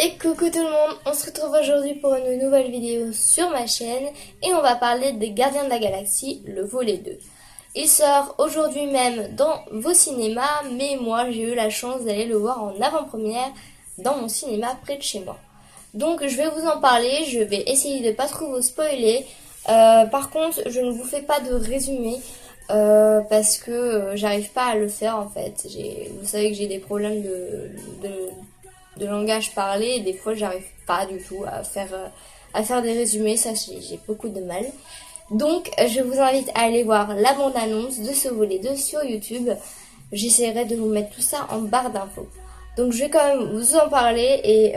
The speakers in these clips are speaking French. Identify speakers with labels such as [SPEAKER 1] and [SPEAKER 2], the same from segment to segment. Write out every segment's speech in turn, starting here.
[SPEAKER 1] Et coucou tout le monde, on se retrouve aujourd'hui pour une nouvelle vidéo sur ma chaîne et on va parler des Gardiens de la Galaxie, le volet 2. Il sort aujourd'hui même dans vos cinémas, mais moi j'ai eu la chance d'aller le voir en avant-première dans mon cinéma près de chez moi. Donc je vais vous en parler, je vais essayer de pas trop vous spoiler. Par contre, je ne vous fais pas de résumé parce que j'arrive pas à le faire en fait. Vous savez que j'ai des problèmes de langage parlé et des fois j'arrive pas du tout à faire des résumés, ça j'ai beaucoup de mal. Donc je vous invite à aller voir la bande-annonce de ce volet 2 sur YouTube. J'essaierai de vous mettre tout ça en barre d'infos. Donc je vais quand même vous en parler et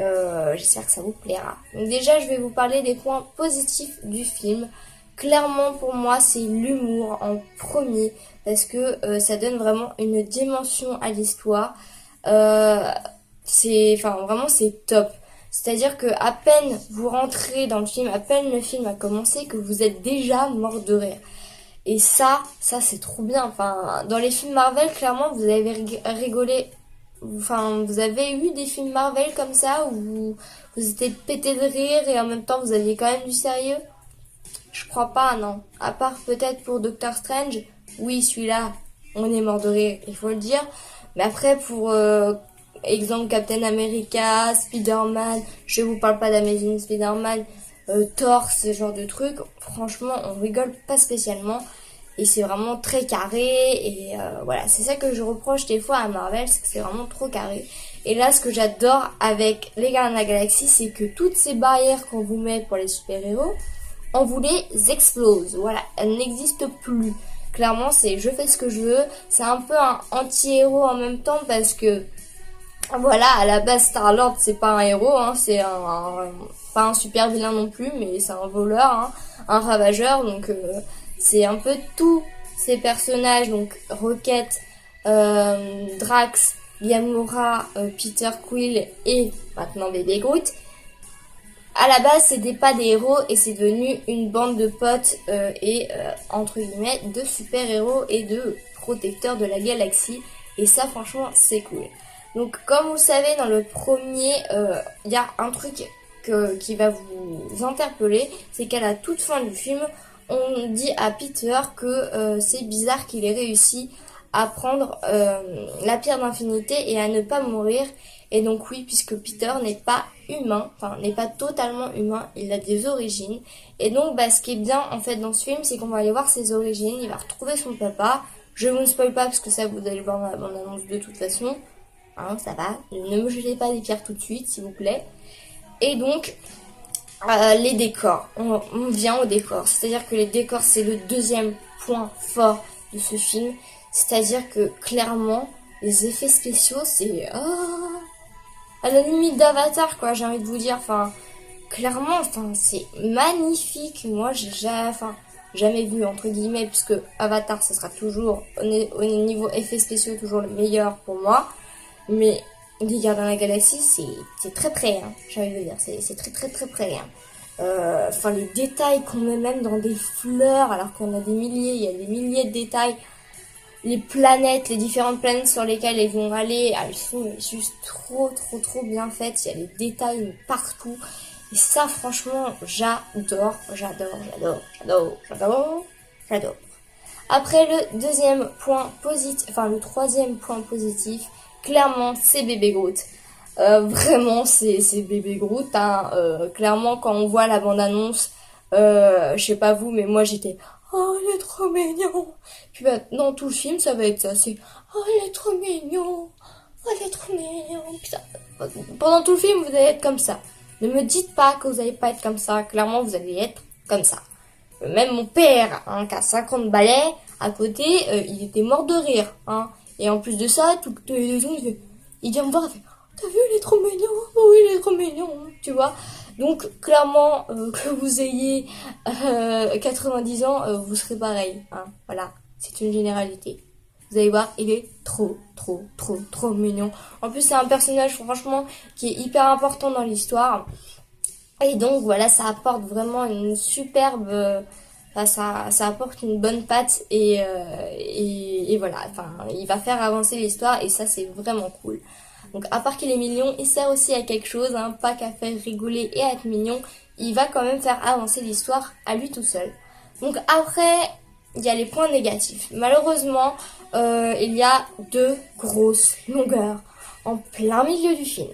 [SPEAKER 1] j'espère que ça vous plaira. Donc déjà je vais vous parler des points positifs du film. Clairement pour moi c'est l'humour en premier parce que ça donne vraiment une dimension à l'histoire. Vraiment c'est top. C'est-à-dire que à peine vous rentrez dans le film, à peine le film a commencé que vous êtes déjà mort de rire. Et ça c'est trop bien. Enfin, dans les films Marvel, clairement vous avez rigolé. Enfin, vous avez eu des films Marvel comme ça où vous étiez pété de rire et en même temps vous aviez quand même du sérieux? Je crois pas, non. À part peut-être pour Doctor Strange. Oui, celui-là, on est mort de rire, il faut le dire. Mais après, pour exemple Captain America, Spider-Man, je vous parle pas d'Amazing Spider-Man, Thor, ce genre de trucs, franchement, on rigole pas spécialement. Et c'est vraiment très carré. Et voilà, c'est ça que je reproche des fois à Marvel, c'est que c'est vraiment trop carré. Et là, ce que j'adore avec les Gardiens de la Galaxie, c'est que toutes ces barrières qu'on vous met pour les super-héros, on vous les explose. Voilà, elles n'existent plus. Clairement, c'est je fais ce que je veux. C'est un peu un anti-héros en même temps parce que voilà, à la base Star-Lord c'est pas un héros, hein, c'est pas un super vilain non plus, mais c'est un voleur, hein, un ravageur. Donc c'est un peu tous ces personnages, donc Rocket, Drax, Gamora, Peter Quill et maintenant Baby Groot. À la base, c'était pas des héros et c'est devenu une bande de potes entre guillemets de super-héros et de protecteurs de la galaxie. Et ça, franchement, c'est cool. Donc, comme vous le savez, dans le premier, y a un truc qui va vous interpeller, c'est qu'à la toute fin du film, on dit à Peter que c'est bizarre qu'il ait réussi à prendre la pierre d'infinité et à ne pas mourir. Et donc oui, puisque Peter n'est pas humain, enfin n'est pas totalement humain, il a des origines. Et donc ce qui est bien en fait dans ce film, c'est qu'on va aller voir ses origines, il va retrouver son papa. Je vous ne spoil pas parce que ça vous allez voir dans la bande-annonce de toute façon. Hein, ça va, ne me jetez pas des pierres tout de suite s'il vous plaît. Et donc les décors, on vient aux décors. C'est-à-dire que les décors c'est le deuxième point fort de ce film. C'est-à-dire que clairement, les effets spéciaux c'est... à la limite d'Avatar quoi, j'ai envie de vous dire. Enfin, clairement, c'est magnifique. Moi j'ai jamais vu entre guillemets, puisque Avatar ça sera toujours au niveau effets spéciaux toujours le meilleur pour moi. Mais les Gardiens de la Galaxie c'est très près, hein, j'ai envie de dire, c'est très près, hein. Les détails qu'on met même dans des fleurs alors qu'on a il y a des milliers de détails. Les planètes, les différentes planètes sur lesquelles elles vont aller, elles sont juste trop bien faites. Il y a les détails partout. Et ça, franchement, j'adore. Après, le deuxième point positif, le troisième point positif, clairement, c'est Bébé Groot. Vraiment, c'est Bébé Groot. Hein. Clairement, quand on voit la bande-annonce, je sais pas vous, mais moi j'étais... Oh, il est trop mignon. Puis dans tout le film, ça va être ça. C'est oh, il est trop mignon. Oh, il est trop mignon. Putain. Pendant tout le film, vous allez être comme ça. Ne me dites pas que vous allez pas être comme ça. Clairement, vous allez être comme ça. Même mon père, hein, qui a 50 balais, à côté, il était mort de rire. Hein. Et en plus de ça, toutes les 2 secondes, il vient me voir, il fait t'as vu, il est trop mignon. Oh oui, il est trop mignon. Tu vois. Donc clairement que vous ayez 90 ans, vous serez pareil. Hein. Voilà, c'est une généralité. Vous allez voir, il est trop mignon. En plus, c'est un personnage franchement qui est hyper important dans l'histoire. Et donc voilà, ça apporte vraiment une superbe... ça apporte une bonne patte et voilà. Enfin, il va faire avancer l'histoire et ça, c'est vraiment cool. Donc à part qu'il est mignon, il sert aussi à quelque chose, hein, pas qu'à faire rigoler et à être mignon. Il va quand même faire avancer l'histoire à lui tout seul. Donc après, il y a les points négatifs. Malheureusement, il y a 2 grosses longueurs en plein milieu du film.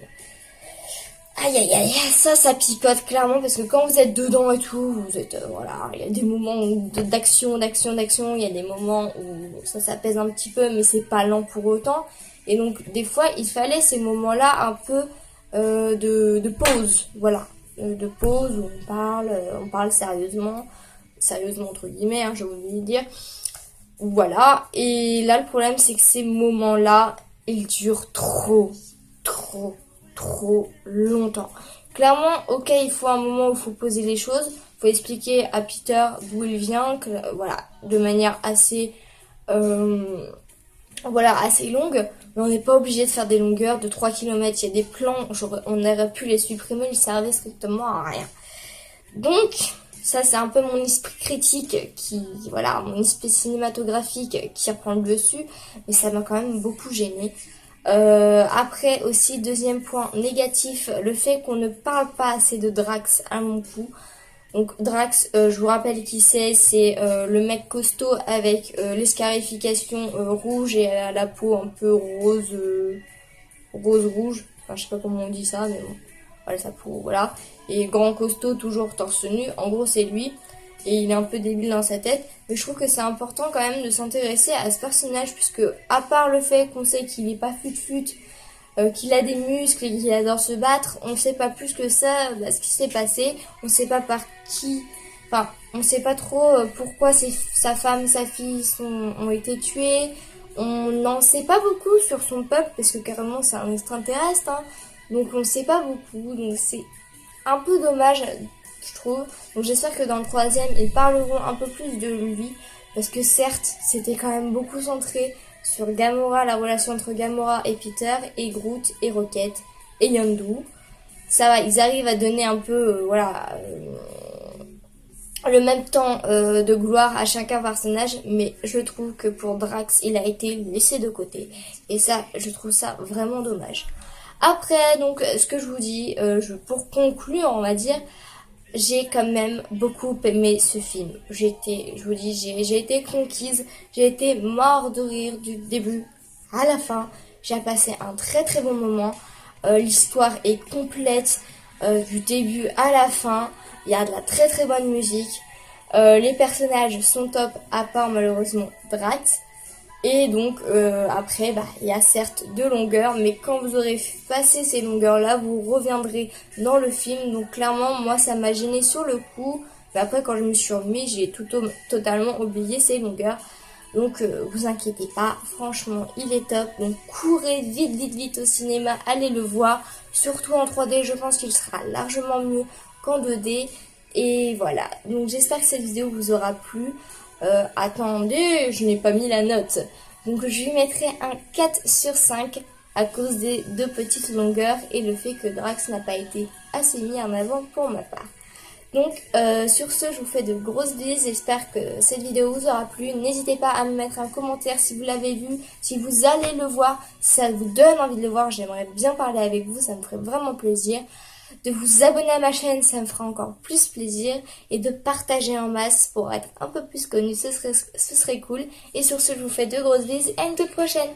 [SPEAKER 1] Aïe aïe aïe, ça picote clairement parce que quand vous êtes dedans et tout, vous êtes, voilà, il y a des moments d'action, il y a des moments où ça pèse un petit peu mais c'est pas lent pour autant. Et donc des fois il fallait ces moments-là un peu de pause, voilà, de pause où on parle sérieusement entre guillemets, hein, j'ai oublié de dire. Voilà, et là le problème c'est que ces moments-là, ils durent trop longtemps. Clairement, ok, il faut un moment où il faut poser les choses, il faut expliquer à Peter d'où il vient, que, voilà, de manière assez, assez longue, mais on n'est pas obligé de faire des longueurs de 3 km. Il y a des plans, on aurait pu les supprimer, ils servaient strictement à rien. Donc, ça c'est un peu mon esprit critique mon esprit cinématographique qui reprend le dessus, mais ça m'a quand même beaucoup gêné. Après aussi, deuxième point négatif, le fait qu'on ne parle pas assez de Drax à mon coup. Donc Drax, je vous rappelle qui c'est le mec costaud avec les scarifications rouges et la peau un peu rose-rouge. Enfin, je sais pas comment on dit ça, mais bon. Voilà, sa peau, voilà. Et grand costaud, toujours torse nu. En gros, c'est lui. Et il est un peu débile dans sa tête. Mais je trouve que c'est important quand même de s'intéresser à ce personnage, puisque à part le fait qu'on sait qu'il est pas fut-fut, qu'il a des muscles et qu'il adore se battre, on sait pas plus que ça ce qui s'est passé. On sait pas par qui... Enfin, on sait pas trop pourquoi sa femme, sa fille ont été tuées. On n'en sait pas beaucoup sur son peuple, parce que carrément c'est un extraterrestre, hein. Donc on sait pas beaucoup, donc c'est un peu dommage, je trouve. Donc j'espère que dans le 3e, ils parleront un peu plus de lui, parce que certes, c'était quand même beaucoup centré sur Gamora, la relation entre Gamora et Peter, et Groot, et Rocket, et Yondu. Ça va, ils arrivent à donner un peu, le même temps de gloire à chacun personnage, mais je trouve que pour Drax, il a été laissé de côté. Et ça, je trouve ça vraiment dommage. Après, donc, ce que je vous dis, pour conclure, on va dire, j'ai quand même beaucoup aimé ce film. J'ai été conquise, j'ai été mort de rire du début à la fin. J'ai passé un très très bon moment. L'histoire est complète du début à la fin. Il y a de la très très bonne musique. Les personnages sont top, à part malheureusement Drax. Et donc après, il y a certes 2 longueurs, mais quand vous aurez passé ces longueurs-là, vous reviendrez dans le film. Donc clairement, moi, ça m'a gêné sur le coup. Mais après, quand je me suis remis, j'ai totalement oublié ces longueurs. Donc vous inquiétez pas, franchement, il est top. Donc courez vite au cinéma, allez le voir. Surtout en 3D, je pense qu'il sera largement mieux qu'en 2D. Et voilà, donc j'espère que cette vidéo vous aura plu. Attendez, je n'ai pas mis la note. Donc je lui mettrai un 4 sur 5 à cause des 2 petites longueurs et le fait que Drax n'a pas été assez mis en avant pour ma part. Donc sur ce, je vous fais de grosses bises, j'espère que cette vidéo vous aura plu. N'hésitez pas à me mettre un commentaire si vous l'avez vu, si vous allez le voir, si ça vous donne envie de le voir, j'aimerais bien parler avec vous, ça me ferait vraiment plaisir. De vous abonner à ma chaîne, ça me fera encore plus plaisir. Et de partager en masse pour être un peu plus connu, ce serait cool. Et sur ce, je vous fais de grosses bises et à une toute prochaine.